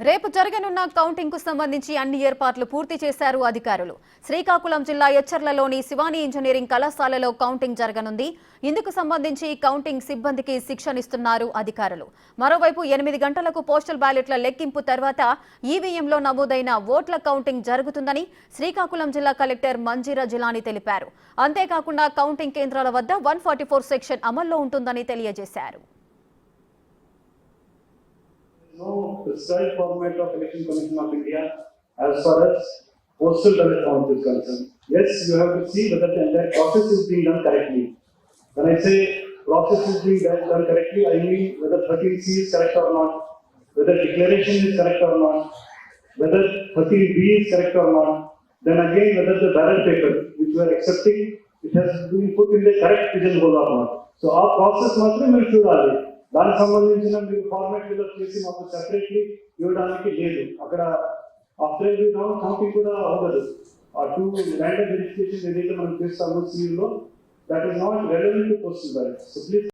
రేపు జరగనున్న కౌంటింగ్ కు సంబంధించి అన్ని ఏర్పాట్లు పూర్తి చేశారు అధికారులు. శ్రీకాకుళం జిల్లా ఎచ్చర్లలోని శివాని ఇంజనీరింగ్ కళాశాలలో కౌంటింగ్ జరగనుంది. ఇందుకు సంబంధించి కౌంటింగ్ సిబ్బందికి శిక్షణిస్తున్నారు అధికారులు. మరోవైపు 8 గంటలకు పోస్టల్ బ్యాలెట్ల లెక్కింపు తర్వాత ఈవీఎంలో నమోదైన ఓట్ల కౌంటింగ్ జరుగుతుందని శ్రీకాకుళం జిల్లా కలెక్టర్ మంజీరా జిలానీ తెలిపారు. అంతేకాకుండా కౌంటింగ్ కేంద్రాల వద్ద 144 సెక్షన్ అమల్లో ఉంటుందని తెలియజేశారు. No prescribed format of Election Commission of India as far as postal ballot count is concerned. Yes, you have to see whether the entire process is being done correctly. When I say process is being done correctly, I mean whether 13C is correct or not, whether declaration is correct or not, whether 13B is correct or not, then again whether the ballot paper which we are accepting, it has been put in the correct pigeonhole or not. So our process మాత్రమే మీరు చూడాలి. దానికి సంబంధించిన మీరు format fill up చేసి మాకు separately ఇవ్వడానికి లేదు. అక్కడ ఆఫ్టర్ ఎవ్రీ రౌండ్ కౌంటింగ్ కూడా అవ్వదు. ఆ 2 ర్యాండమ్ వెరిఫికేషన్ ఏదైతే మనం చేస్తామో సీఈలో that is not relevant to postal ballot. So please